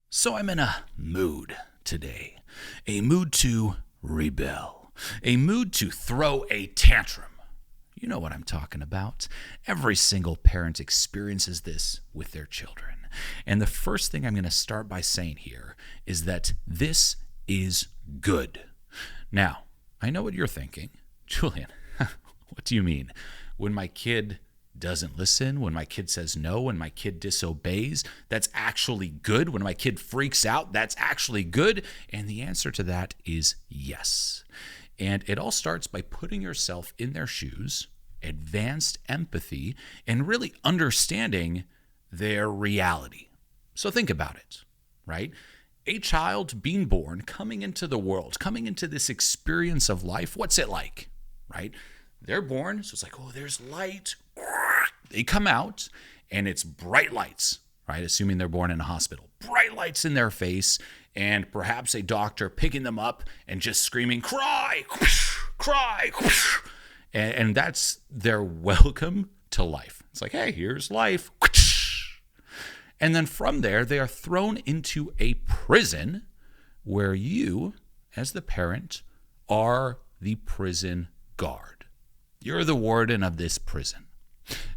So I'm in a mood today, a mood to rebel, a mood to throw a tantrum. You know what I'm talking about. Every single parent experiences this with their children. And the first thing I'm going to start by saying here is that this is good. Now, I know what you're thinking. Julian, what do you mean? When my kid doesn't listen, when my kid says no, when my kid disobeys, that's actually good. When my kid freaks out, that's actually good. And the answer to that is yes. And it all starts by putting yourself in their shoes, advanced empathy, and really understanding their reality. So think about it, right? A child being born, coming into the world, coming into this experience of life, what's it like, right? They're born, so it's like, oh, there's light. They come out, and it's bright lights, right? Assuming they're born in a hospital. Bright lights in their face, and perhaps a doctor picking them up and just screaming, cry, cry. And that's their welcome to life. It's like, hey, here's life. And then from there, they are thrown into a prison where you, as the parent, are the prison guard. You're the warden of this prison.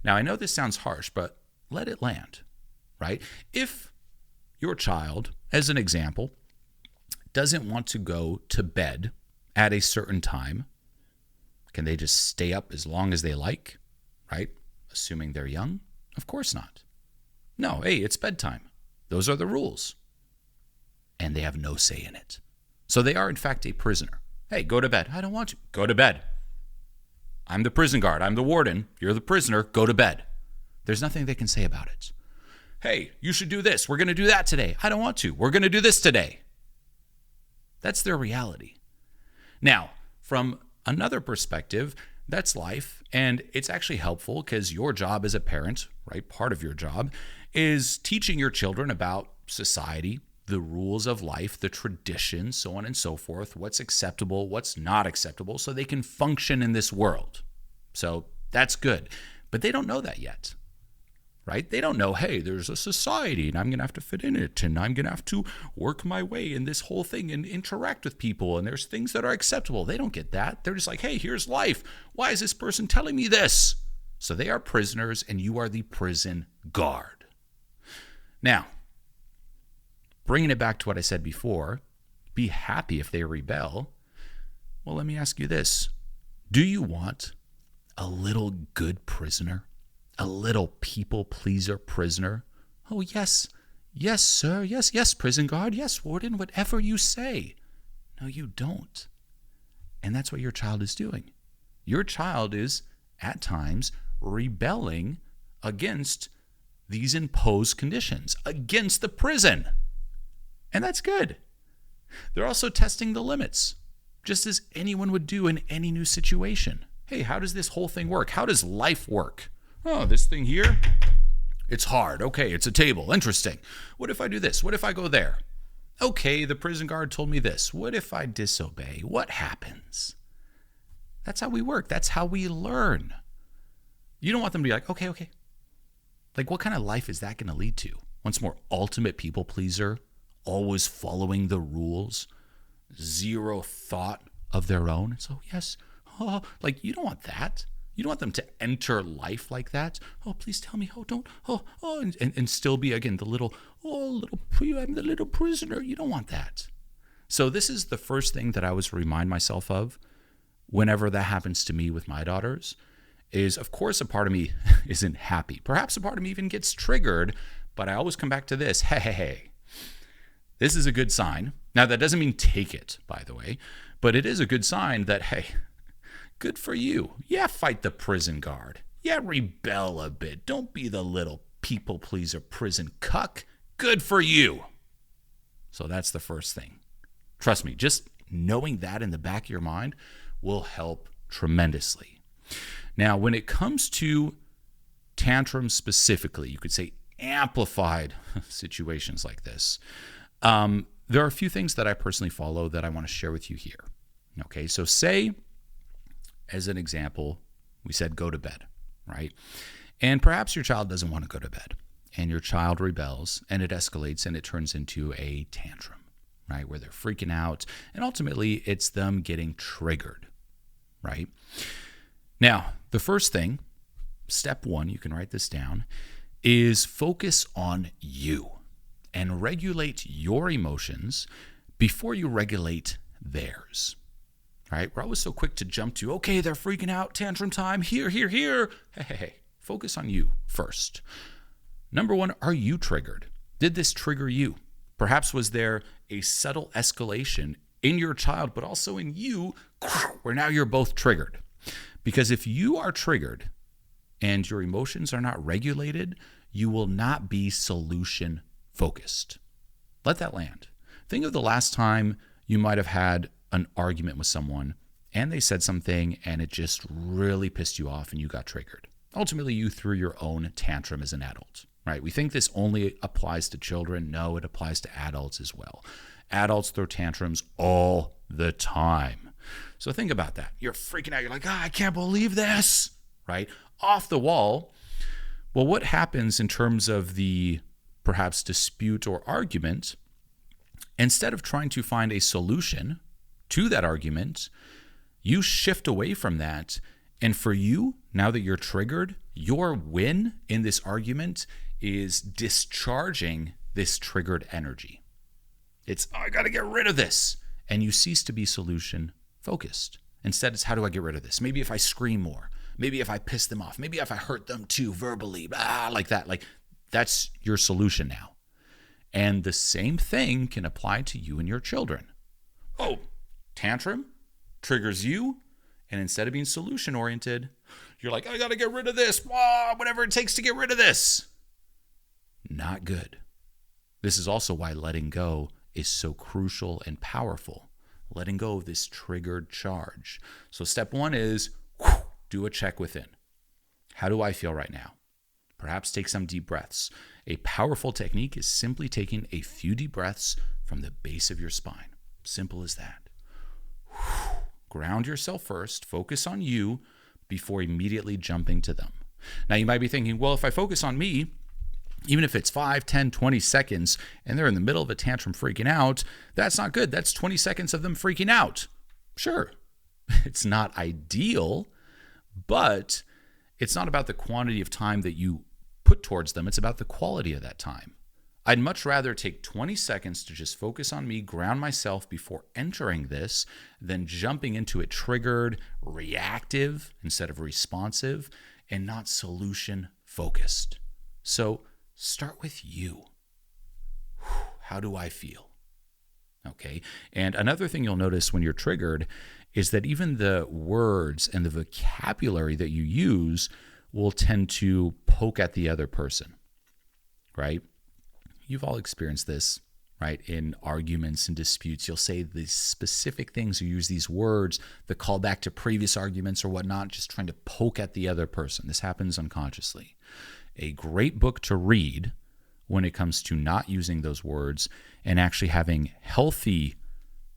Now, I know this sounds harsh, but let it land, right? If your child, as an example, doesn't want to go to bed at a certain time, can they just stay up as long as they like, right? Assuming they're young? Of course not. No, hey, it's bedtime. Those are the rules. And they have no say in it. So they are, in fact, a prisoner. Hey, go to bed. I don't want to. Go to bed. I'm the prison guard. I'm the warden. You're the prisoner. Go to bed. There's nothing they can say about it. Hey, you should do this. We're going to do that today. I don't want to. We're going to do this today. That's their reality. Now, from another perspective, that's life. And it's actually helpful because your job as a parent, right, part of your job is teaching your children about society, the rules of life, the traditions, so on and so forth, what's acceptable, what's not acceptable, so they can function in this world. So that's good. But they don't know that yet, right? They don't know, hey, there's a society and I'm going to have to fit in it and I'm going to have to work my way in this whole thing and interact with people and there's things that are acceptable. They don't get that. They're just like, hey, here's life. Why is this person telling me this? So they are prisoners and you are the prison guard. Now, bringing it back to what I said before, be happy if they rebel. Well, let me ask you this. Do you want a little good prisoner? A little people pleaser prisoner? Oh, yes. Yes, sir. Yes, prison guard. Yes, warden, whatever you say. No, you don't. And that's what your child is doing. Your child is, at times, rebelling against these imposed conditions, against the prison. And that's good. They're also testing the limits, just as anyone would do in any new situation. Hey, how does this whole thing work? How does life work? Oh, this thing here, it's hard. Okay, it's a table. Interesting. What if I do this? What if I go there? Okay, the prison guard told me this. What if I disobey? What happens? That's how we work. That's how we learn. You don't want them to be like, okay. Like, what kind of life is that going to lead to? Once more, ultimate people pleaser, always following the rules, zero thought of their own. So, yes, like, you don't want that. You don't want them to enter life like that. Oh, please tell me. Oh, don't. And still be, again, I'm the little prisoner. You don't want that. So this is the first thing that I always remind myself of whenever that happens to me with my daughters is, of course, a part of me isn't happy. Perhaps a part of me even gets triggered, but I always come back to this. Hey. This is a good sign. Now, that doesn't mean take it, by the way, but it is a good sign that, hey, good for you. Yeah, fight the prison guard. Yeah, rebel a bit. Don't be the little people pleaser prison cuck. Good for you. So that's the first thing. Trust me, just knowing that in the back of your mind will help tremendously. Now, when it comes to tantrums specifically, you could say amplified situations like this, there are a few things that I personally follow that I want to share with you here. Okay, so say, as an example, we said go to bed, right? And perhaps your child doesn't want to go to bed. and your child rebels and it escalates and it turns into a tantrum, right? Where they're freaking out and ultimately it's them getting triggered, right? Now, the first thing, step one, you can write this down, is focus on you and regulate your emotions before you regulate theirs, right? We're always so quick to jump to, okay, they're freaking out, tantrum time, here. Hey, focus on you first. Number one, are you triggered? Did this trigger you? Perhaps was there a subtle escalation in your child, but also in you, where now you're both triggered? Because if you are triggered and your emotions are not regulated, you will not be solution focused. Let that land. Think of the last time you might have had an argument with someone and they said something and it just really pissed you off and you got triggered. Ultimately, you threw your own tantrum as an adult, right? We think this only applies to children. No, it applies to adults as well. Adults throw tantrums all the time. So think about that. You're freaking out. You're like, I can't believe this, right? Off the wall. Well, what happens in terms of the perhaps dispute or argument? Instead of trying to find a solution to that argument, you shift away from that. And for you, now that you're triggered, your win in this argument is discharging this triggered energy. It's, I got to get rid of this. And you cease to be solution focused. Instead, it's how do I get rid of this? Maybe if I scream more. Maybe if I piss them off. Maybe if I hurt them too verbally, like that. Like that's your solution now. And the same thing can apply to you and your children. Oh, tantrum triggers you. And instead of being solution oriented, you're like, I got to get rid of this. Whatever it takes to get rid of this. Not good. This is also why letting go is so crucial and powerful. Letting go of this triggered charge. So step one is do a check within. How do I feel right now? Perhaps take some deep breaths. A powerful technique is simply taking a few deep breaths from the base of your spine. Simple as that. Ground yourself first. Focus on you before immediately jumping to them. Now you might be thinking, well, if I focus on me, even if it's 5, 10, 20 seconds and they're in the middle of a tantrum freaking out, that's not good. That's 20 seconds of them freaking out. Sure, it's not ideal, but it's not about the quantity of time that you put towards them. It's about the quality of that time. I'd much rather take 20 seconds to just focus on me, ground myself before entering this, than jumping into it triggered, reactive instead of responsive, and not solution focused. So start with you. How do I feel? Okay. And another thing you'll notice when you're triggered is that even the words and the vocabulary that you use will tend to poke at the other person, right? You've all experienced this, right? In arguments and disputes, you'll say these specific things, you use these words that call back to previous arguments or whatnot, just trying to poke at the other person. This happens unconsciously. A great book to read when it comes to not using those words and actually having healthy,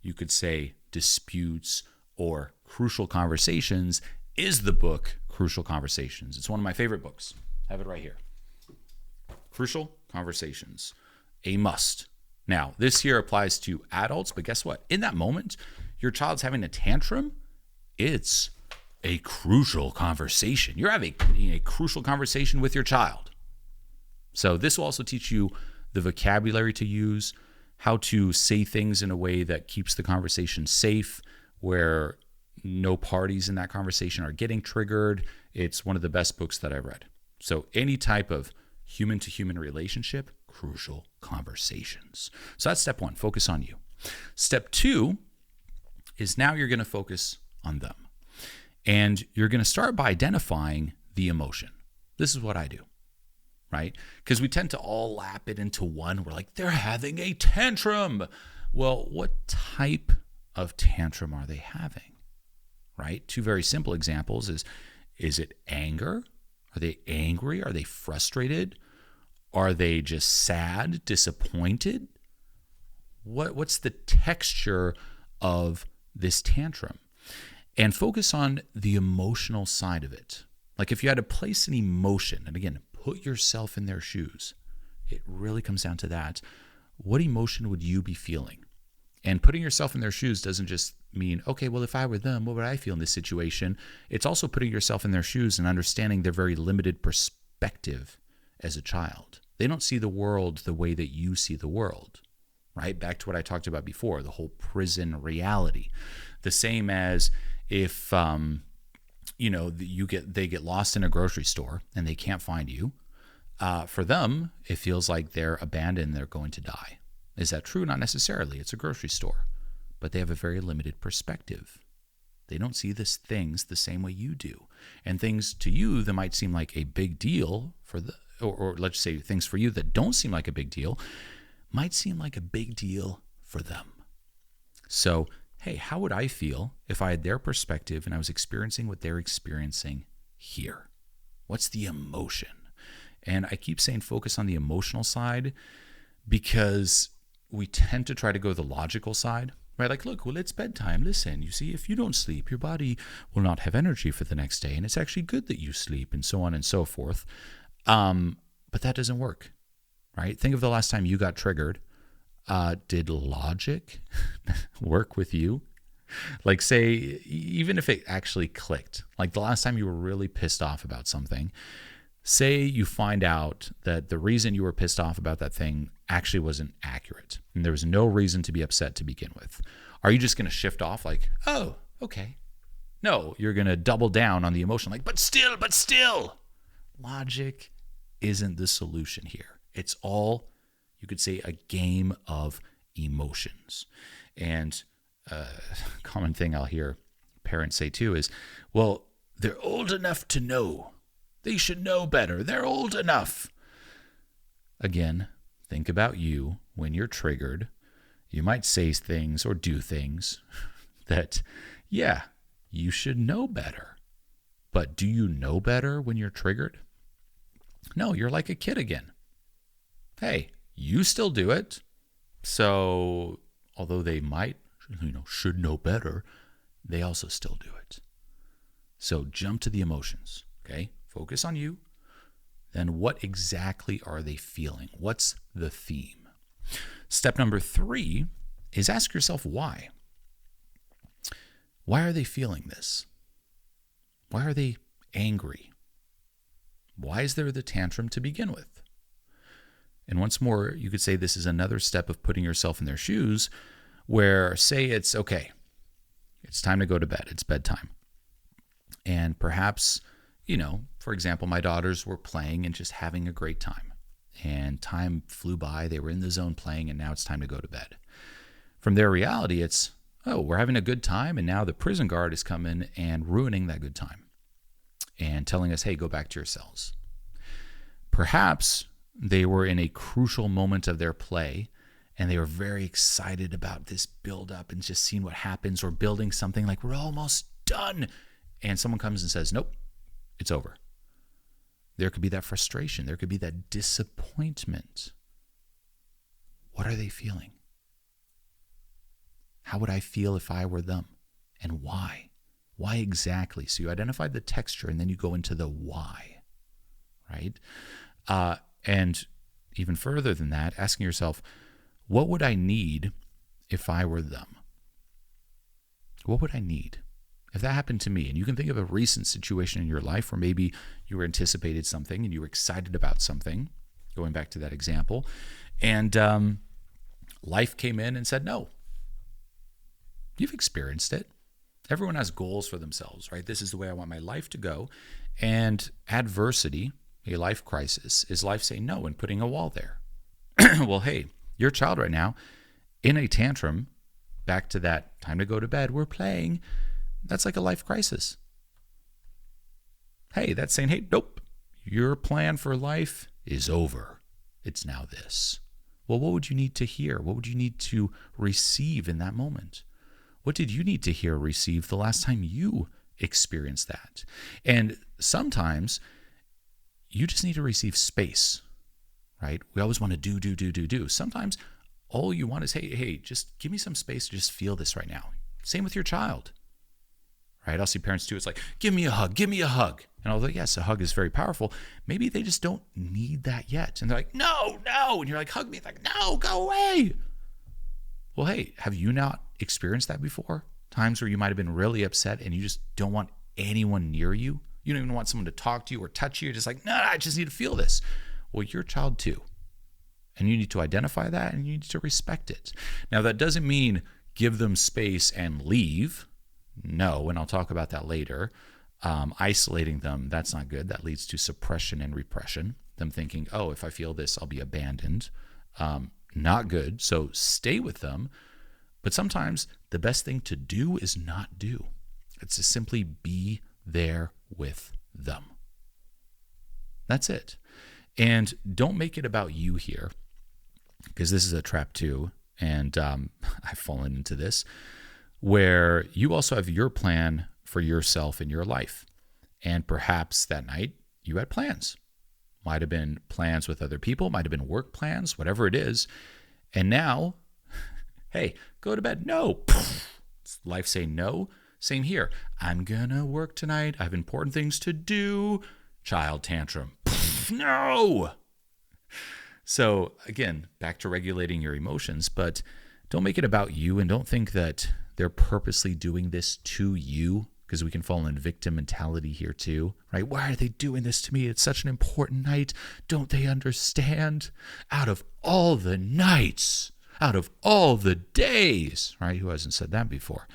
you could say, disputes or crucial conversations is the book Crucial Conversations. It's one of my favorite books. I have it right here. Crucial Conversations. A must. Now, this here applies to adults, but guess what? In that moment, your child's having a tantrum. It's a crucial conversation. You're having a crucial conversation with your child. So this will also teach you the vocabulary to use, how to say things in a way that keeps the conversation safe, where no parties in that conversation are getting triggered. It's one of the best books that I read. So any type of human-to-human relationship, Crucial Conversations. So that's step one, focus on you. Step two is now you're going to focus on them. And you're going to start by identifying the emotion. This is what I do, right? Because we tend to all lap it into one. We're like, they're having a tantrum. Well, what type of tantrum are they having, right? Two very simple examples is it anger? Are they angry? Are they frustrated? Are they just sad, disappointed? What's the texture of this tantrum? And focus on the emotional side of it. Like if you had to place an emotion, and again, put yourself in their shoes. It really comes down to that. What emotion would you be feeling? And putting yourself in their shoes doesn't just mean, okay, well, if I were them, what would I feel in this situation? It's also putting yourself in their shoes and understanding their very limited perspective as a child. They don't see the world the way that you see the world, right? Back to what I talked about before, the whole prison reality. The same as if, they get lost in a grocery store and they can't find you. For them, it feels like they're abandoned, they're going to die. Is that true? Not necessarily. It's a grocery store. But they have a very limited perspective. They don't see these things the same way you do. And things to you that might seem like a big deal or let's say things for you that don't seem like a big deal might seem like a big deal for them. So, hey, how would I feel if I had their perspective and I was experiencing what they're experiencing here? What's the emotion? And I keep saying focus on the emotional side because we tend to try to go the logical side, right? Like, look, well, it's bedtime. Listen, you see, if you don't sleep, your body will not have energy for the next day. And it's actually good that you sleep and so on and so forth. But that doesn't work, right? Think of the last time you got triggered. Did logic work with you? Like, say, even if it actually clicked, like the last time you were really pissed off about something, say you find out that the reason you were pissed off about that thing actually wasn't accurate and there was no reason to be upset to begin with. Are you just going to shift off like, oh, okay? No, you're going to double down on the emotion like, but still. Logic isn't the solution here. It's all, you could say, a game of emotions. And a common thing I'll hear parents say too is, well, they're old enough to know. They should know better. They're old enough. Again, think about you when you're triggered. You might say things or do things that, yeah, you should know better. But do you know better when you're triggered? No, you're like a kid again. Hey, you still do it. So although they might, should know better, they also still do it. So jump to the emotions, okay? Focus on you. Then what exactly are they feeling? What's the theme? Step number 3 is ask yourself why. Why are they feeling this? Why are they angry? Why is there the tantrum to begin with? And once more, you could say this is another step of putting yourself in their shoes where, say it's, okay, it's time to go to bed. It's bedtime. And perhaps, for example, my daughters were playing and just having a great time. And time flew by. They were in the zone playing, and now it's time to go to bed. From their reality, it's, oh, we're having a good time, and now the prison guard is coming and ruining that good time and telling us, hey, go back to your cells. Perhaps they were in a crucial moment of their play, and they were very excited about this build-up and just seeing what happens or building something like, we're almost done. And someone comes and says, nope, it's over. There could be that frustration. There could be that disappointment. What are they feeling? How would I feel if I were them? And why? Why exactly? So you identified the texture and then you go into the why, right? And even further than that, asking yourself, what would I need if I were them? What would I need? If that happened to me, and you can think of a recent situation in your life where maybe you were anticipated something and you were excited about something, going back to that example, and life came in and said no. You've experienced it. Everyone has goals for themselves, right? This is the way I want my life to go. And adversity, a life crisis, is life saying no and putting a wall there. Well, hey, your child right now in a tantrum, back to that time to go to bed, we're playing. That's like a life crisis. Hey, that's saying, hey, nope, your plan for life is over. It's now this. Well, what would you need to hear? What would you need to receive in that moment? What did you need to hear or receive the last time you experienced that? And sometimes you just need to receive space, right? We always want to do. Sometimes all you want is, hey, just give me some space to just feel this right now. Same with your child, right? I'll see parents too. It's like, give me a hug, give me a hug. And although, yes, a hug is very powerful, maybe they just don't need that yet. And they're like, no. And you're like, hug me. It's like, no, go away. Well, hey, have you not experienced that before? Times where you might have been really upset and you just don't want anyone near you. You don't even want someone to talk to you or touch you. You're just like, no, I just need to feel this. Well, you're a child too. And you need to identify that and you need to respect it. Now, that doesn't mean give them space and leave. No, and I'll talk about that later. Isolating them, that's not good. That leads to suppression and repression. Them thinking, oh, if I feel this, I'll be abandoned. Not good. So stay with them. But sometimes the best thing to do is not do. It's to simply be there with them. That's it. And don't make it about you here, because this is a trap too. And I've fallen into this, where you also have your plan for yourself in your life. And perhaps that night you had plans. Might have been plans with other people, might have been work plans, whatever it is. And now, hey, go to bed. No. Life saying no. Same here. I'm gonna work tonight. I have important things to do. Child tantrum. No. So again, back to regulating your emotions, but don't make it about you, and don't think that they're purposely doing this to you, because we can fall in victim mentality here too, right? Why are they doing this to me? It's such an important night. Don't they understand? Out of all the nights, out of all the days, right? Who hasn't said that before?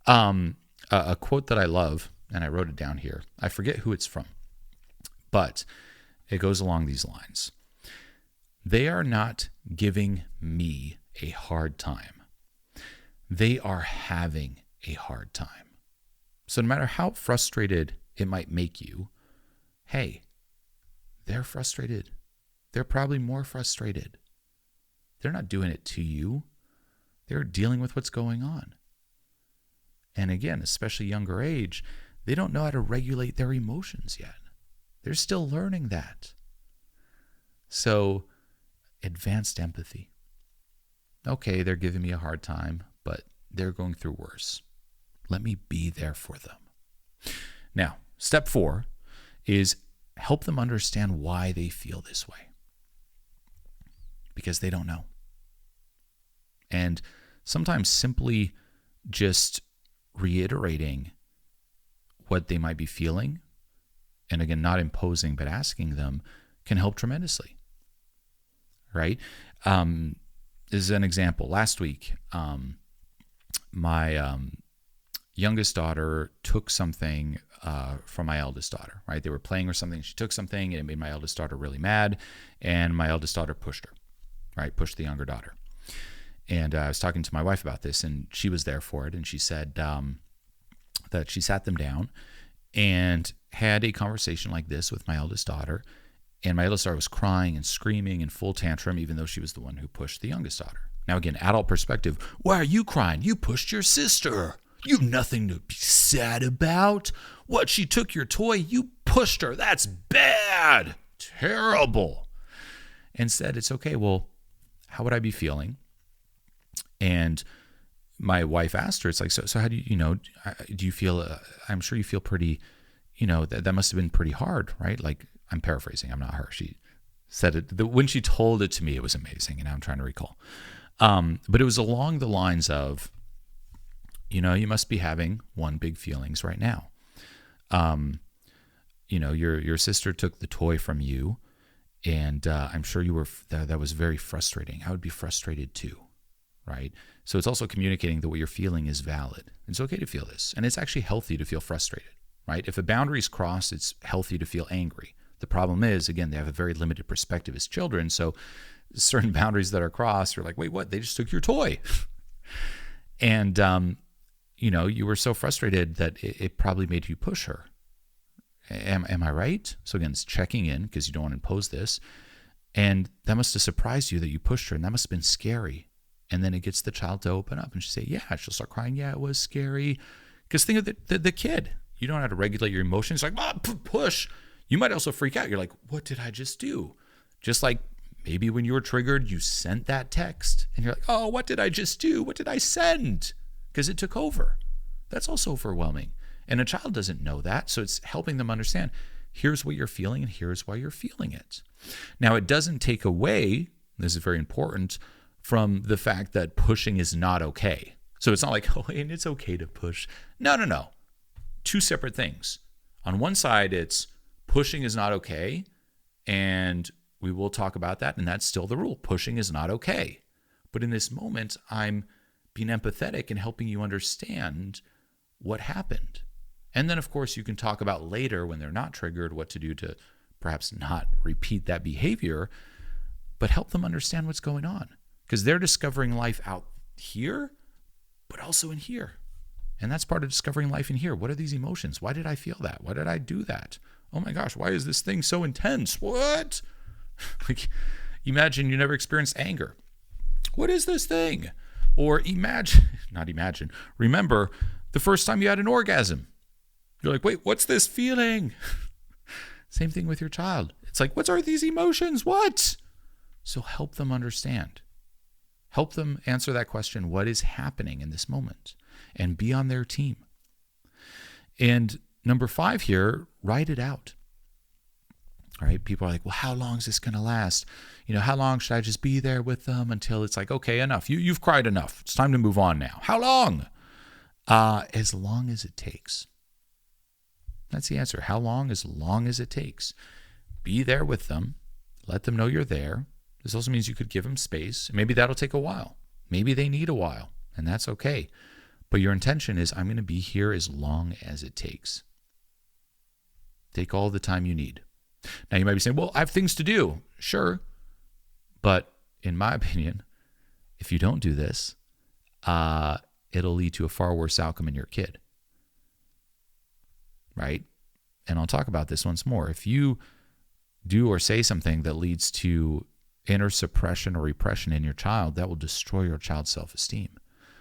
A quote that I love, and I wrote it down here. I forget who it's from, but it goes along these lines. They are not giving me a hard time. They are having a hard time. So no matter how frustrated it might make you, hey, they're frustrated. They're probably more frustrated. They're not doing it to you. They're dealing with what's going on. And again, especially younger age, they don't know how to regulate their emotions yet. They're still learning that. So, advanced empathy. Okay, they're giving me a hard time, but they're going through worse. Let me be there for them. Now, step 4 is help them understand why they feel this way. Because they don't know. And sometimes simply just reiterating what they might be feeling, and again, not imposing, but asking them, can help tremendously. Right? This is an example. Last week, my youngest daughter took something from my eldest daughter, right? They were playing or something. She took something and it made my eldest daughter really mad. And my eldest daughter pushed her, right? Pushed the younger daughter. And I was talking to my wife about this, and she was there for it. And she said that she sat them down and had a conversation like this with my eldest daughter. And my eldest daughter was crying and screaming in full tantrum, even though she was the one who pushed the youngest daughter. Now, again, adult perspective, why are you crying? You pushed your sister. You've nothing to be sad about. What, she took your toy? You pushed her. That's bad. Terrible. Instead, it's okay. Well, how would I be feeling? And my wife asked her, it's like, so how do you, do you feel, I'm sure you feel pretty, that must have been pretty hard, right? Like, I'm paraphrasing. I'm not her. She said it. When she told it to me, it was amazing. And I'm trying to recall. But it was along the lines of, you must be having one big feelings right now. Your sister took the toy from you, and I'm sure you were, that was very frustrating. I would be frustrated too, right? So it's also communicating that what you're feeling is valid. It's okay to feel this. And it's actually healthy to feel frustrated, right? If a boundary is crossed, it's healthy to feel angry. The problem is, again, they have a very limited perspective as children. So certain boundaries that are crossed, you're like, wait, what? They just took your toy. And, you were so frustrated that it probably made you push her. Am I right? So again, it's checking in, because you don't want to impose this. And that must have surprised you that you pushed her, and that must have been scary. And then it gets the child to open up and she'll say, yeah, she'll start crying. Yeah, it was scary. Because think of the kid. You don't know how to regulate your emotions. Like, push. You might also freak out. You're like, what did I just do? Just like maybe when you were triggered, you sent that text and you're like, oh, what did I just do? What did I send? Because it took over. That's also overwhelming. And a child doesn't know that. So it's helping them understand, here's what you're feeling and here's why you're feeling it. Now, it doesn't take away, this is very important, from the fact that pushing is not okay. So it's not like, oh, and it's okay to push. No. Two separate things. On one side, it's pushing is not okay, and we will talk about that, and that's still the rule. Pushing is not okay. But in this moment, I'm being empathetic and helping you understand what happened. And then, of course, you can talk about later when they're not triggered what to do to perhaps not repeat that behavior, but help them understand what's going on. Because they're discovering life out here, but also in here. And that's part of discovering life in here. What are these emotions? Why did I feel that? Why did I do that? Oh my gosh, why is this thing so intense? What? Like, imagine you never experienced anger. What is this thing? Or remember the first time you had an orgasm. You're like, wait, what's this feeling? Same thing with your child. It's like, what are these emotions? What? So help them understand. Help them answer that question, what is happening in this moment? And be on their team. And number 5 here, write it out. All right, people are like, well, how long is this going to last? How long should I just be there with them until it's like, okay, enough. You've cried enough. It's time to move on now. How long? As long as it takes. That's the answer. How long? As long as it takes. Be there with them. Let them know you're there. This also means you could give them space. Maybe that'll take a while. Maybe they need a while, and that's okay. But your intention is, I'm going to be here as long as it takes. Take all the time you need. Now, you might be saying, well, I have things to do. Sure. But in my opinion, if you don't do this, it'll lead to a far worse outcome in your kid. Right? And I'll talk about this once more. If you do or say something that leads to inner suppression or repression in your child, that will destroy your child's self-esteem.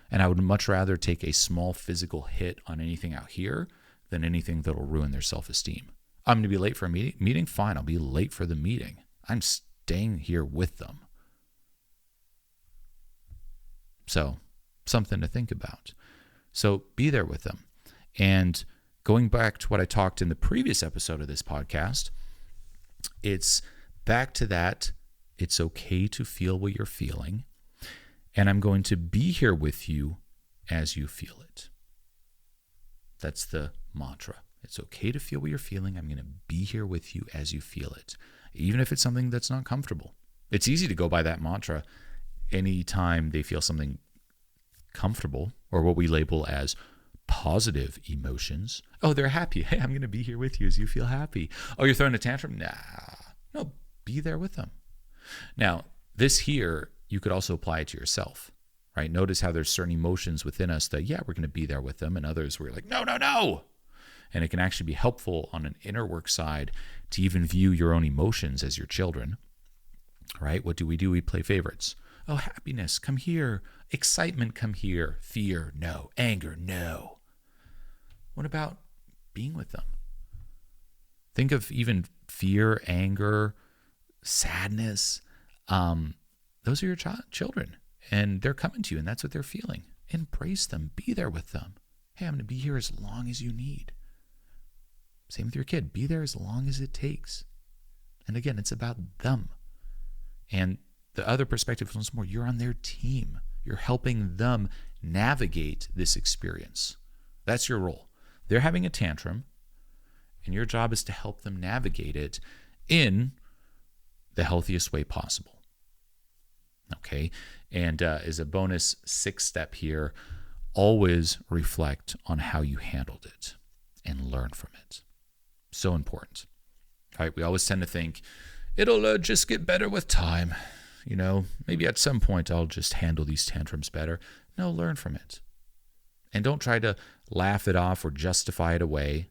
And I would much rather take a small physical hit on anything out here than anything that will ruin their self-esteem. I'm going to be late for a meeting? Fine, I'll be late for the meeting. I'm staying here with them. So, something to think about. So, be there with them. And going back to what I talked in the previous episode of this podcast, it's back to that. It's okay to feel what you're feeling. And I'm going to be here with you as you feel it. That's the mantra. It's okay to feel what you're feeling. I'm going to be here with you as you feel it, even if it's something that's not comfortable. It's easy to go by that mantra anytime they feel something comfortable, or what we label as positive emotions. Oh, they're happy. Hey, I'm going to be here with you as you feel happy. Oh, you're throwing a tantrum? Nah. No, be there with them. Now, this here, you could also apply it to yourself, right? Notice how there's certain emotions within us that, yeah, we're going to be there with them, and others where you're like, no. And it can actually be helpful on an inner work side to even view your own emotions as your children, right? What do? We play favorites. Oh, happiness, come here. Excitement, come here. Fear, no. Anger, no. What about being with them? Think of even fear, anger, sadness. Those are your children, and they're coming to you, and that's what they're feeling. Embrace them. Be there with them. Hey, I'm going to be here as long as you need. Same with your kid. Be there as long as it takes. And again, it's about them. And the other perspective is more, you're on their team. You're helping them navigate this experience. That's your role. They're having a tantrum, and your job is to help them navigate it in the healthiest way possible. Okay? And as a bonus 6th step here, always reflect on how you handled it and learn from it. So important. All right? We always tend to think, it'll just get better with time. Maybe at some point I'll just handle these tantrums better. No, learn from it. And don't try to laugh it off or justify it away,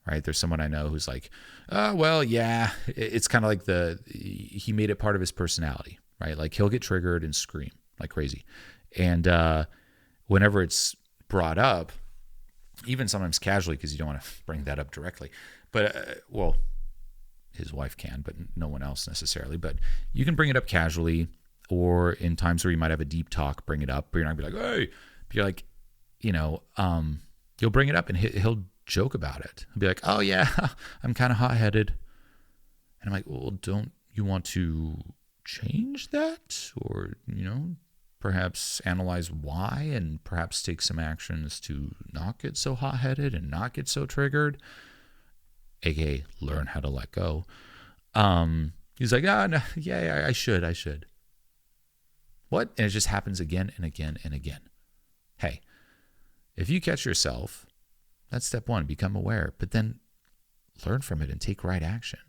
right? There's someone I know who's like, oh, well, yeah, it's kind of like he made it part of his personality, right? Like he'll get triggered and scream like crazy. And whenever it's brought up, even sometimes casually, because you don't want to bring that up directly, but, his wife can, but no one else necessarily. But you can bring it up casually, or in times where you might have a deep talk, bring it up. But you're not going to be like, hey. But you're like, you'll bring it up, and he'll joke about it. I'll be like, oh yeah, I'm kind of hot-headed. And I'm like, well, don't you want to change that? Or, perhaps analyze why and perhaps take some actions to not get so hot-headed and not get so triggered, aka learn how to let go. He's like, no, yeah, I should. What? And it just happens again and again and again. Hey, if you catch yourself, that's step one, become aware, but then learn from it and take right action.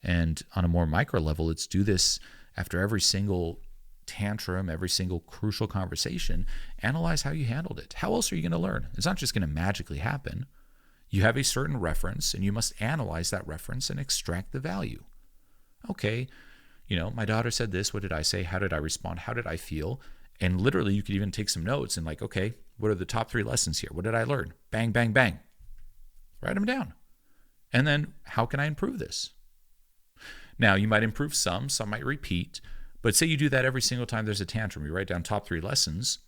And on a more micro level, let's do this after every single tantrum, every single crucial conversation. Analyze how you handled it. How else are you going to learn? It's not just going to magically happen. You have a certain reference, and you must analyze that reference and extract the value. Okay, my daughter said this. What did I say? How did I respond? How did I feel? And literally, you could even take some notes and like, okay, what are the top 3 lessons here? What did I learn? Bang, bang, bang. Write them down. And then how can I improve this? Now, you might improve some might repeat, but say you do that every single time there's a tantrum. You write down top 3 lessons.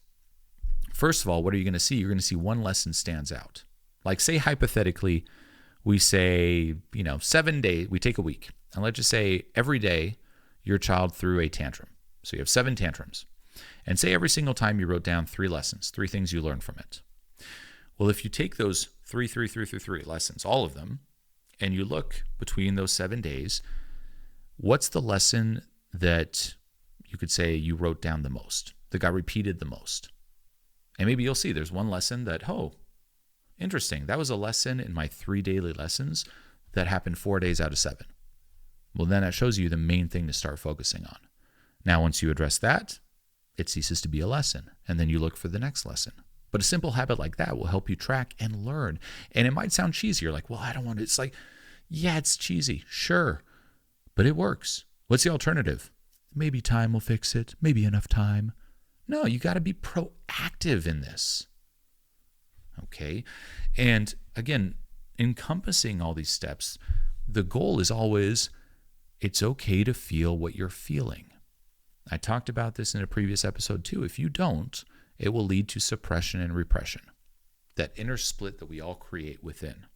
First of all, what are you going to see? You're going to see one lesson stands out. Like say hypothetically, we say, 7 days, we take a week. And let's just say every day your child threw a tantrum. So you have 7 tantrums. And say every single time you wrote down 3 lessons, 3 things you learned from it. Well, if you take those 3 lessons, all of them, and you look between those 7 days, what's the lesson that you could say you wrote down the most, that got repeated the most? And maybe you'll see there's one lesson that, interesting, that was a lesson in my 3 daily lessons that happened 4 days out of 7. Well, then that shows you the main thing to start focusing on. Now, once you address that, it ceases to be a lesson, and then you look for the next lesson. But a simple habit like that will help you track and learn. And it might sound cheesy. You're like, well, I don't want it. It's like, yeah, it's cheesy. Sure. But it works. What's the alternative? Maybe time will fix it. Maybe enough time. No, you got to be proactive in this. Okay. And again, encompassing all these steps, the goal is always, it's okay to feel what you're feeling. I talked about this in a previous episode too. If you don't, it will lead to suppression and repression, that inner split that we all create within.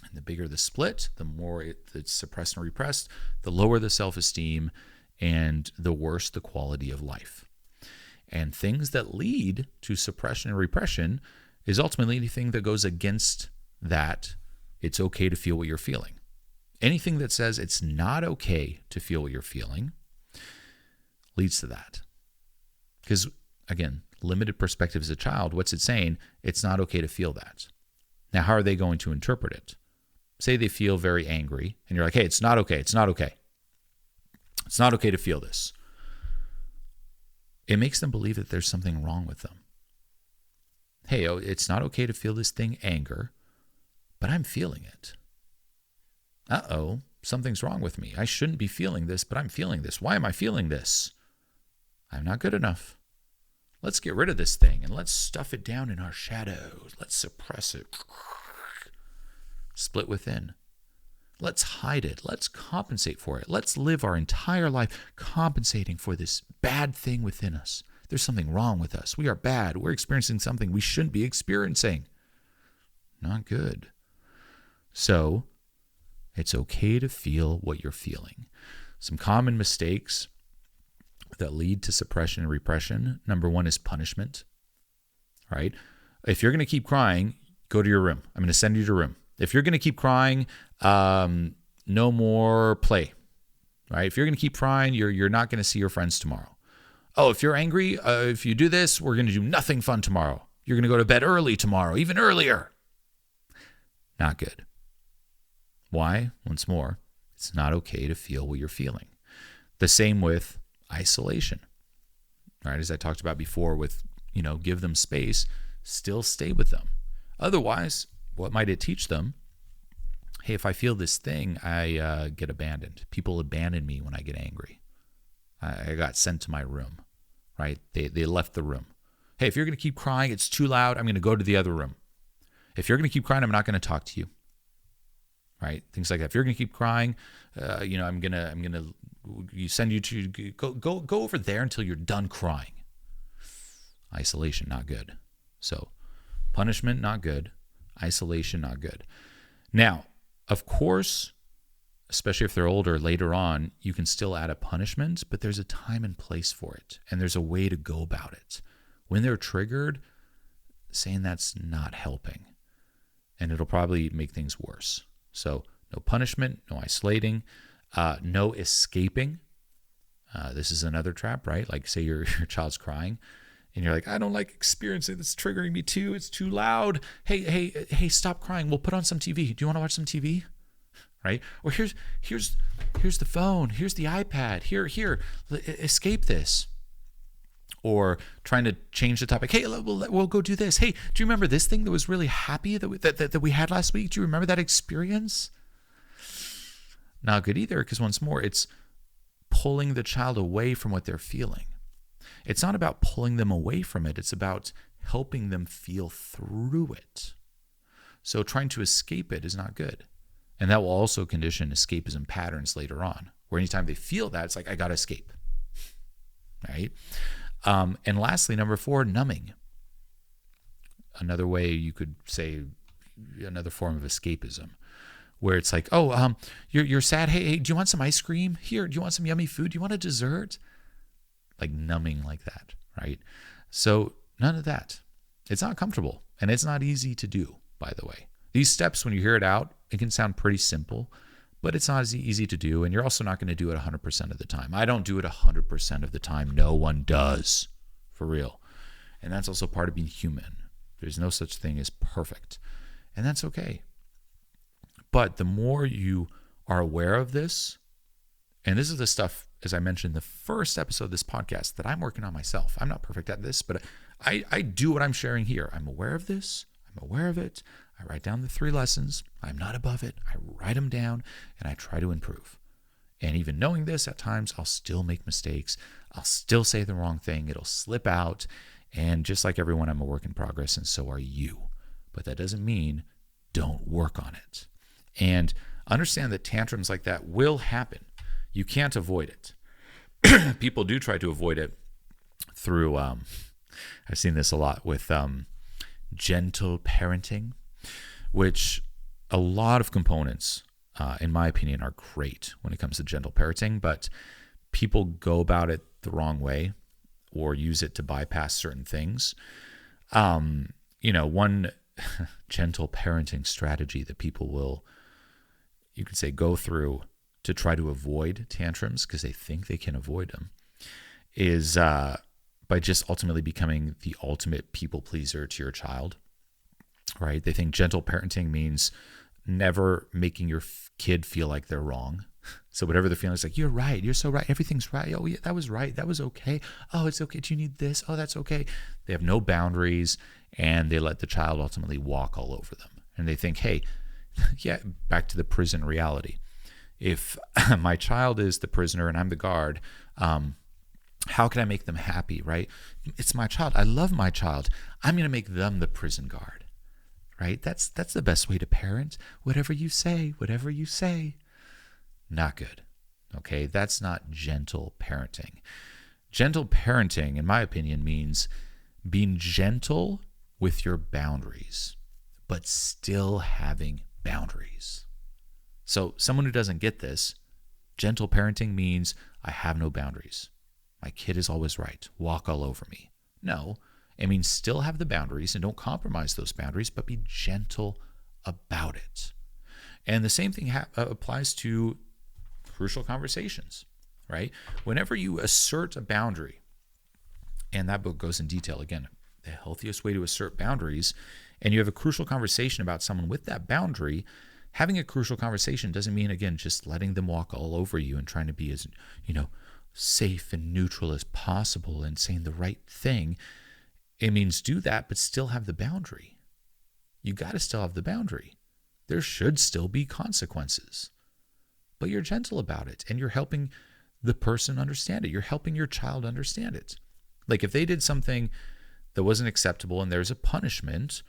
And the bigger the split, the more it's suppressed and repressed, the lower the self-esteem, and the worse the quality of life. And things that lead to suppression and repression is ultimately anything that goes against that. It's okay to feel what you're feeling. Anything that says it's not okay to feel what you're feeling leads to that. Because, again, limited perspective as a child, what's it saying? It's not okay to feel that. Now, how are they going to interpret it? Say they feel very angry, and you're like, hey, it's not okay. It's not okay. It's not okay to feel this. It makes them believe that there's something wrong with them. Hey, it's not okay to feel this thing, anger, but I'm feeling it. Uh-oh, something's wrong with me. I shouldn't be feeling this, but I'm feeling this. Why am I feeling this? I'm not good enough. Let's get rid of this thing and let's stuff it down in our shadows. Let's suppress it. Split within. Let's hide it. Let's compensate for it. Let's live our entire life compensating for this bad thing within us. There's something wrong with us. We are bad. We're experiencing something we shouldn't be experiencing. Not good. So, it's okay to feel what you're feeling. Some common mistakes that lead to suppression and repression. Number one is punishment, right? If you're going to keep crying, go to your room. I'm going to send you to your room. If you're going to keep crying, no more play, right? If you're going to keep crying, you're not going to see your friends tomorrow. Oh, if you're angry, if you do this, we're going to do nothing fun tomorrow. You're going to go to bed early tomorrow, even earlier. Not good. Why? Once more, it's not okay to feel what you're feeling. The same with isolation, right? As I talked about before with, give them space, still stay with them. Otherwise, what might it teach them? Hey, if I feel this thing, I get abandoned. People abandon me when I get angry. I got sent to my room, right? They left the room. Hey, if you're going to keep crying, it's too loud, I'm going to go to the other room. If you're going to keep crying, I'm not going to talk to you. Right? Things like that. If you're going to keep crying, I'm going to send you to go over there until you're done crying. Isolation, not good. So, punishment, not good. Isolation, not good. Now, of course, especially if they're older, later on, you can still add a punishment, but there's a time and place for it, and there's a way to go about it. When they're triggered, saying that's not helping, and it'll probably make things worse. So no punishment, no isolating, no escaping. This is another trap, right? Like say your child's crying, and you're like, I don't like experiencing this, triggering me too. It's too loud. Hey, stop crying. We'll put on some TV. Do you want to watch some TV? Right? Or here's the phone. Here's the iPad. Here, escape this. Or trying to change the topic. Hey, we'll go do this. Hey, do you remember this thing that was really happy that we had last week? Do you remember that experience? Not good either, because once more, it's pulling the child away from what they're feeling. It's not about pulling them away from it. It's about helping them feel through it. So trying to escape it is not good. And that will also condition escapism patterns later on, where anytime they feel that, it's like, I got to escape. Right? And lastly, number 4, numbing. Another way you could say another form of escapism, where it's like, you're sad. Hey, do you want some ice cream? Here, do you want some yummy food? Do you want a dessert? Like numbing like that, right? So none of that. It's not comfortable, and it's not easy to do, by the way. These steps, when you hear it out, it can sound pretty simple, but it's not as easy to do, and you're also not going to do it 100% of the time. I don't do it 100% of the time. No one does, for real. And that's also part of being human. There's no such thing as perfect, and that's okay. But the more you are aware of this, and this is the stuff, as I mentioned in the first episode of this podcast, that I'm working on myself. I'm not perfect at this, but I do what I'm sharing here. I'm aware of this. I'm aware of it. I write down the 3 lessons. I'm not above it. I write them down, and I try to improve. And even knowing this, at times, I'll still make mistakes. I'll still say the wrong thing. It'll slip out. And just like everyone, I'm a work in progress, and so are you. But that doesn't mean don't work on it. And understand that tantrums like that will happen. You can't avoid it. People do try to avoid it through, I've seen this a lot with gentle parenting, which a lot of components, in my opinion, are great when it comes to gentle parenting, but people go about it the wrong way or use it to bypass certain things. One gentle parenting strategy that people will, you could say, go through to try to avoid tantrums because they think they can avoid them is by just ultimately becoming the ultimate people pleaser to your child, right? They think gentle parenting means never making your kid feel like they're wrong. So whatever they're feeling, it's like, you're right. You're so right. Everything's right. Oh, yeah, that was right. That was okay. Oh, it's okay. Do you need this? Oh, that's okay. They have no boundaries, and they let the child ultimately walk all over them. And they think, hey, yeah, back to the prison reality. If my child is the prisoner and I'm the guard, how can I make them happy, right? It's my child. I love my child. I'm going to make them the prison guard, right? That's the best way to parent. Whatever you say. Not good, okay? That's not gentle parenting. Gentle parenting, in my opinion, means being gentle with your boundaries, but still having boundaries. So someone who doesn't get this, gentle parenting means I have no boundaries. My kid is always right. Walk all over me. No, it means still have the boundaries and don't compromise those boundaries, but be gentle about it. And the same thing applies to crucial conversations, right? Whenever you assert a boundary, and that book goes in detail, again, the healthiest way to assert boundaries, and you have a crucial conversation about someone with that boundary, having a crucial conversation doesn't mean, again, just letting them walk all over you and trying to be as, safe and neutral as possible and saying the right thing. It means do that, but still have the boundary. You got to still have the boundary. There should still be consequences, but you're gentle about it and you're helping the person understand it. You're helping your child understand it. Like if they did something that wasn't acceptable and there's a punishment,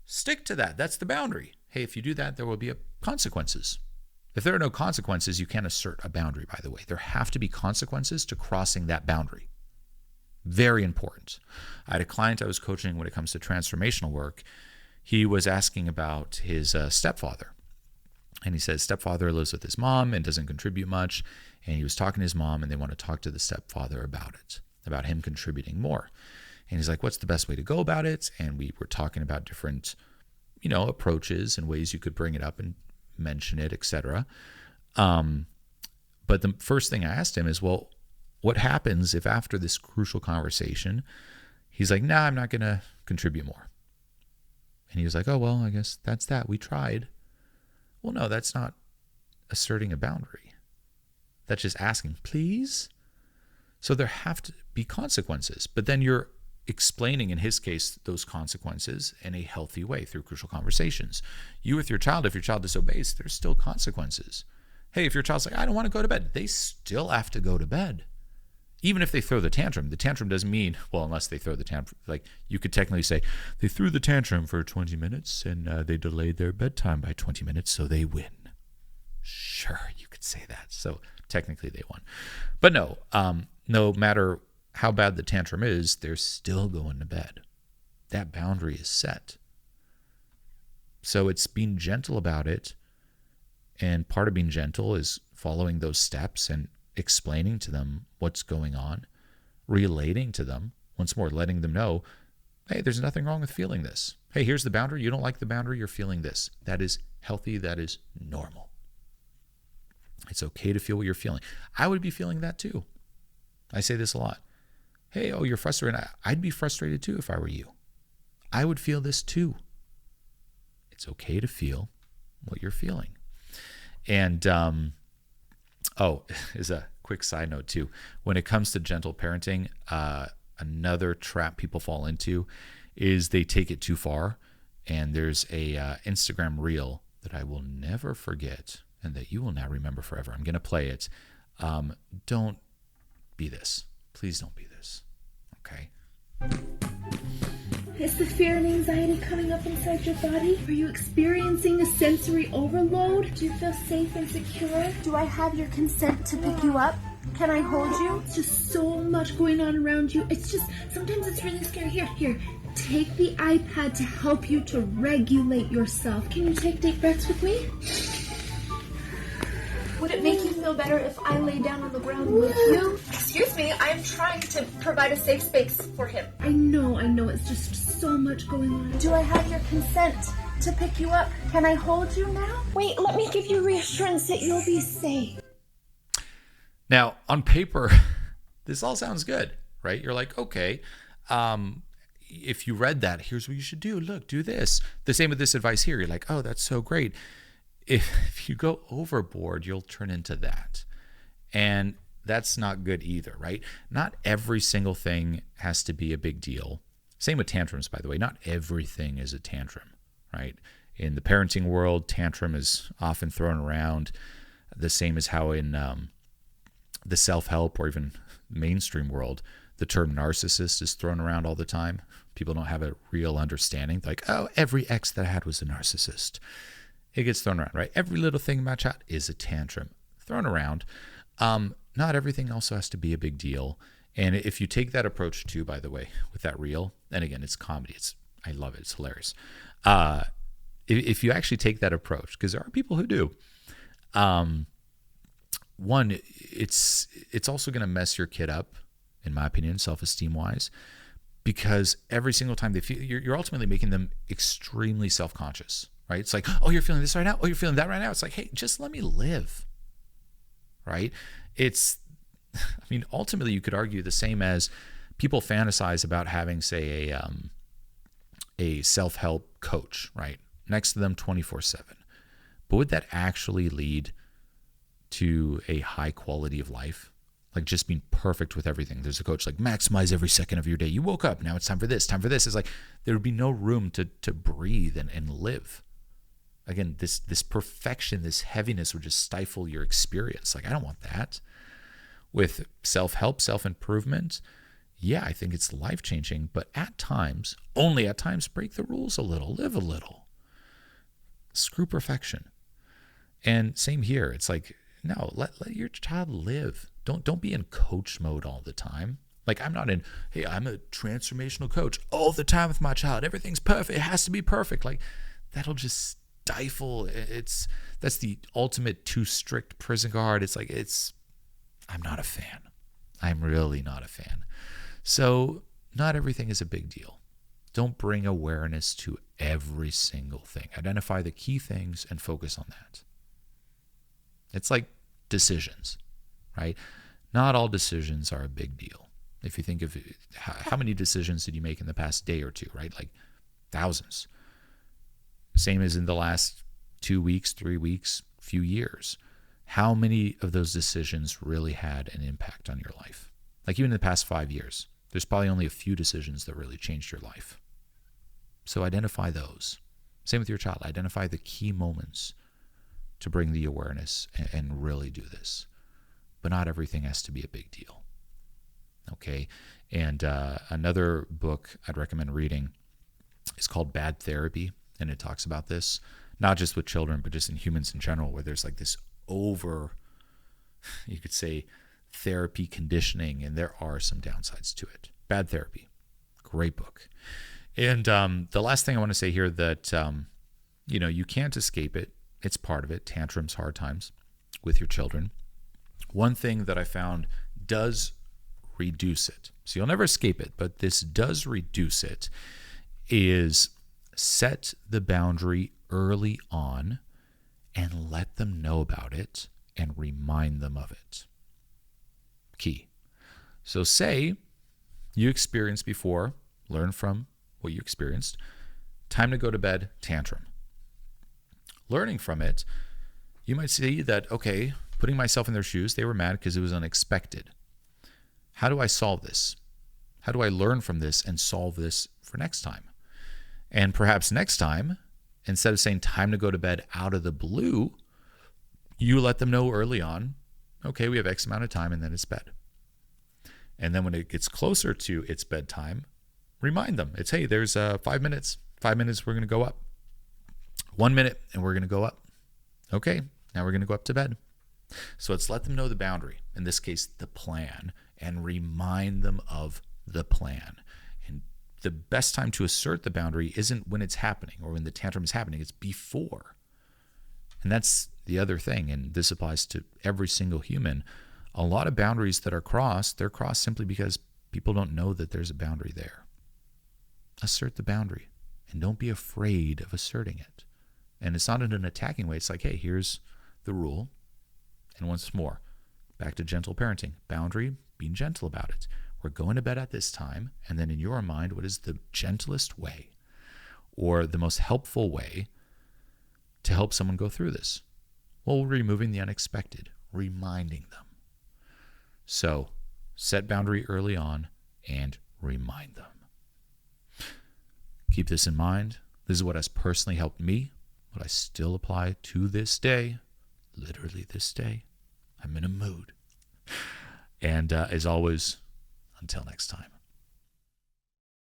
stick to that. That's the boundary. Hey, if you do that, there will be consequences. If there are no consequences, you can't assert a boundary, by the way. There have to be consequences to crossing that boundary. Very important. I had a client I was coaching when it comes to transformational work. he was asking about his stepfather. And he says stepfather lives with his mom and doesn't contribute much. And he was talking to his mom, and they want to talk to the stepfather about it, about him contributing more. And he's like, what's the best way to go about it? And we were talking about different, approaches and ways you could bring it up and mention it, etc. But the first thing I asked him is, well, what happens if after this crucial conversation, he's like, nah, I'm not going to contribute more. And he was like, oh, well, I guess that's that. We tried. Well, no, that's not asserting a boundary. That's just asking, please. So there have to be consequences. But then you're explaining, in his case, those consequences in a healthy way through crucial conversations. You with your child, if your child disobeys, there's still consequences. Hey, if your child's like, I don't want to go to bed, they still have to go to bed. Even if they throw the tantrum doesn't mean, well, unless they throw the tantrum, like you could technically say, they threw the tantrum for 20 minutes and they delayed their bedtime by 20 minutes, so they win. Sure, you could say that. So technically they won. But no, no matter how bad the tantrum is, they're still going to bed. That boundary is set. So it's being gentle about it. And part of being gentle is following those steps and explaining to them what's going on, relating to them, once more, letting them know, hey, there's nothing wrong with feeling this. Hey, here's the boundary. You don't like the boundary. You're feeling this. That is healthy. That is normal. It's okay to feel what you're feeling. I would be feeling that too. I say this a lot. Hey, oh, you're frustrated. I'd be frustrated too if I were you. I would feel this too. It's okay to feel what you're feeling. And, as a quick side note too, when it comes to gentle parenting, another trap people fall into is they take it too far. And there's a Instagram reel that I will never forget and that you will now remember forever. I'm going to play it. Don't be this. Please don't be this. Okay? Is the fear and anxiety coming up inside your body? Are you experiencing a sensory overload? Do you feel safe and secure? Do I have your consent to pick you up? Can I hold you? It's just so much going on around you. It's just, sometimes it's really scary. Here, take the iPad to help you to regulate yourself. Can you take deep breaths with me? Would it make you feel better if I lay down on the ground with you? Excuse me, I'm trying to provide a safe space for him. I know, it's just so much going on. Do I have your consent to pick you up? Can I hold you now? Wait, let me give you reassurance that you'll be safe. Now, on paper, this all sounds good, right? You're like, okay, if you read that, here's what you should do. Look, do this. The same with this advice here. You're like, oh, that's so great. If you go overboard, you'll turn into that. And that's not good either, right? Not every single thing has to be a big deal. Same with tantrums, by the way. Not everything is a tantrum, right? In the parenting world, tantrum is often thrown around the same as how in the self-help or even mainstream world, the term narcissist is thrown around all the time. People don't have a real understanding. Like, oh, every ex that I had was a narcissist. It gets thrown around, right? Every little thing about child is a tantrum thrown around. Not everything also has to be a big deal. And if you take that approach too, by the way, with that reel, and again, it's comedy. I love it. It's hilarious. If you actually take that approach, because there are people who do, one, it's also going to mess your kid up, in my opinion, self-esteem wise, because every single time they feel, you're ultimately making them extremely self-conscious. Right? It's like, oh, you're feeling this right now. Oh, you're feeling that right now. It's like, hey, just let me live. Right? Ultimately, you could argue the same as people fantasize about having, say, a self-help coach, right? Next to them 24/7. But would that actually lead to a high quality of life? Like just being perfect with everything. There's a coach like maximize every second of your day. You woke up. Now it's time for this, time for this. It's like there would be no room to breathe and live. Again, this perfection, this heaviness would just stifle your experience. Like, I don't want that. With self-help, self-improvement, yeah, I think it's life-changing, but at times, only at times, break the rules a little, live a little. Screw perfection. And same here. It's like, no, let your child live. Don't be in coach mode all the time. Like hey, I'm a transformational coach all the time with my child. Everything's perfect. It has to be perfect. Like that'll just stifle. That's the ultimate too strict prison guard. I'm not a fan. I'm really not a fan. So not everything is a big deal. Don't bring awareness to every single thing. Identify the key things and focus on that. It's like decisions, right? Not all decisions are a big deal. If you think of how many decisions did you make in the past day or two, right? Like thousands. Same as in the last 2 weeks, 3 weeks, few years. How many of those decisions really had an impact on your life? Like even in the past 5 years, there's probably only a few decisions that really changed your life. So identify those. Same with your child. Identify the key moments to bring the awareness and really do this. But not everything has to be a big deal. Okay? And another book I'd recommend reading is called Bad Therapy. And it talks about this, not just with children, but just in humans in general, where there's like this you could say, therapy conditioning, and there are some downsides to it. Bad Therapy. Great book. And the last thing I want to say here that, you can't escape it. It's part of it. Tantrums, hard times with your children. One thing that I found does reduce it. So you'll never escape it, but this does reduce it, is set the boundary early on and let them know about it and remind them of it. Key. So say you experienced before, learn from what you experienced, time to go to bed, tantrum. Learning from it, you might see that, okay, putting myself in their shoes, they were mad because it was unexpected. How do I solve this? How do I learn from this and solve this for next time? And perhaps next time, instead of saying time to go to bed out of the blue, you let them know early on, okay, we have X amount of time and then it's bed. And then when it gets closer to its bedtime, remind them. It's, hey, there's 5 minutes. 5 minutes, we're going to go up. 1 minute, and we're going to go up. Okay, now we're going to go up to bed. So let's let them know the boundary, in this case, the plan, and remind them of the plan. And the best time to assert the boundary isn't when it's happening or when the tantrum is happening. It's before. And that's the other thing, and this applies to every single human. A lot of boundaries that are crossed, they're crossed simply because people don't know that there's a boundary there. Assert the boundary, and don't be afraid of asserting it. And it's not in an attacking way. It's like, hey, here's the rule. And once more, back to gentle parenting. Boundary, being gentle about it. We're going to bed at this time, and then in your mind, what is the gentlest way or the most helpful way to help someone go through this? Well, removing the unexpected, reminding them. So set boundary early on and remind them. Keep this in mind. This is what has personally helped me, what I still apply to this day, literally this day. I'm in a mood. And as always, until next time.